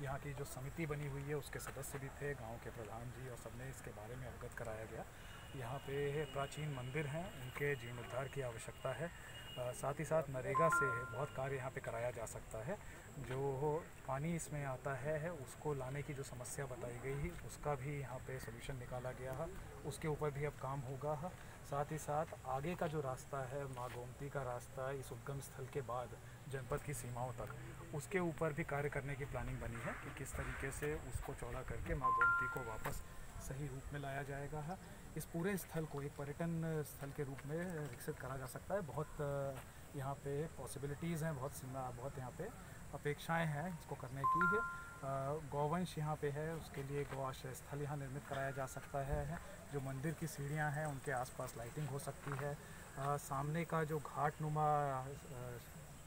यहाँ की जो समिति बनी हुई है उसके सदस्य भी थे, गांव के प्रधान जी, और सबने इसके बारे में अवगत कराया गया। यहाँ पे प्राचीन मंदिर हैं, उनके जीर्णोद्धार की आवश्यकता है। साथ ही साथ नरेगा से बहुत कार्य यहाँ पे कराया जा सकता है। जो पानी इसमें आता है उसको लाने की जो समस्या बताई गई है उसका भी यहाँ पे सलूशन निकाला गया है, उसके ऊपर भी अब काम होगा। साथ ही साथ आगे का जो रास्ता है, माँ गोमती का रास्ता, इस उद्गम स्थल के बाद जनपद की सीमाओं तक, उसके ऊपर भी कार्य करने की प्लानिंग बनी है कि किस तरीके से उसको चौड़ा करके माँ गोमती को वापस सही रूप में लाया जाएगा। इस पूरे स्थल को एक पर्यटन स्थल के रूप में विकसित करा जा सकता है। बहुत यहाँ पे पॉसिबिलिटीज़ हैं, बहुत यहाँ पे अपेक्षाएं हैं इसको करने की है। गौवंश यहाँ पे है, उसके लिए गौ आश्रय स्थल यहाँ निर्मित कराया जा सकता है। जो मंदिर की सीढ़ियाँ हैं उनके आसपास लाइटिंग हो सकती है। सामने का जो घाट नुमा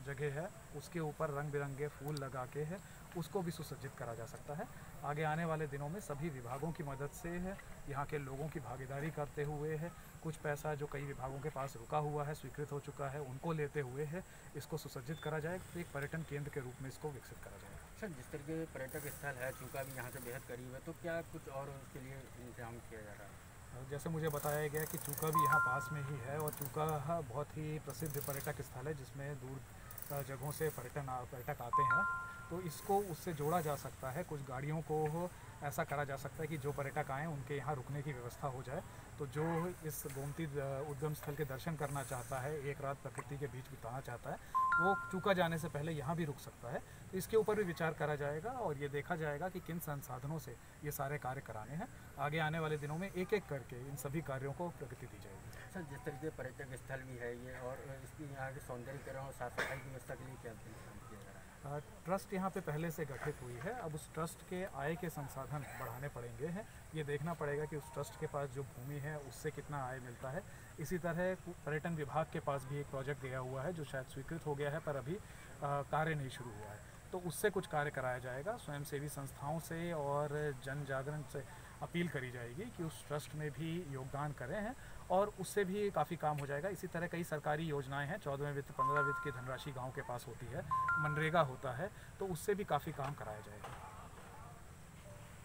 जगह है उसके ऊपर रंग बिरंगे फूल लगा के है, उसको भी सुसज्जित करा जा सकता है। आगे आने वाले दिनों में सभी विभागों की मदद से है, यहाँ के लोगों की भागीदारी करते हुए है, कुछ पैसा जो कई विभागों के पास रुका हुआ है, स्वीकृत हो चुका है, उनको लेते हुए है इसको सुसज्जित करा जाएगा। तो एक पर्यटन केंद्र के रूप में इसको विकसित करा जाएगा। सर, जिस तरीके पर्यटक स्थल है, चूका भी यहाँ से बेहद करीब है, तो क्या कुछ और उसके लिए इंतजाम किया जा रहा है? जैसे मुझे बताया गया कि चूका भी यहाँ पास में ही है, और चूका बहुत ही प्रसिद्ध पर्यटक स्थल है जिसमें दूर जगहों से पर्यटक आते हैं। तो इसको उससे जोड़ा जा सकता है, कुछ गाड़ियों को ऐसा करा जा सकता है कि जो पर्यटक आएँ उनके यहाँ रुकने की व्यवस्था हो जाए। तो जो इस गोमती उद्गम स्थल के दर्शन करना चाहता है, एक रात प्रकृति के बीच बिताना चाहता है, वो चूका जाने से पहले यहाँ भी रुक सकता है। तो इसके ऊपर भी विचार करा जाएगा और ये देखा जाएगा कि किन संसाधनों से ये सारे कार्य कराने हैं। आगे आने वाले दिनों में एक एक करके इन सभी कार्यों को प्रगति दी जाएगी। सर, जिस तरीके पर्यटक स्थल भी है ये, और इसकी यहाँ के सौंदर्यीकरण और साफ सफाई की व्यवस्था के लिए क्या इंतजाम किया जा रहा है? ट्रस्ट यहाँ पे पहले से गठित हुई है, अब उस ट्रस्ट के आय के संसाधन बढ़ाने पड़ेंगे हैं। ये देखना पड़ेगा कि उस ट्रस्ट के पास जो भूमि है उससे कितना आय मिलता है। इसी तरह पर्यटन विभाग के पास भी एक प्रोजेक्ट गया हुआ है जो शायद स्वीकृत हो गया है पर अभी कार्य नहीं शुरू हुआ है, तो उससे कुछ कार्य कराया जाएगा। स्वयंसेवी संस्थाओं से और जन जागरण से अपील करी जाएगी कि उस ट्रस्ट में भी योगदान करें हैं, और उससे भी काफ़ी काम हो जाएगा। इसी तरह कई सरकारी योजनाएं हैं, 14वें वित्त 15 वित्त की धनराशि गांव के पास होती है, मनरेगा होता है, तो उससे भी काफ़ी काम कराया जाएगा।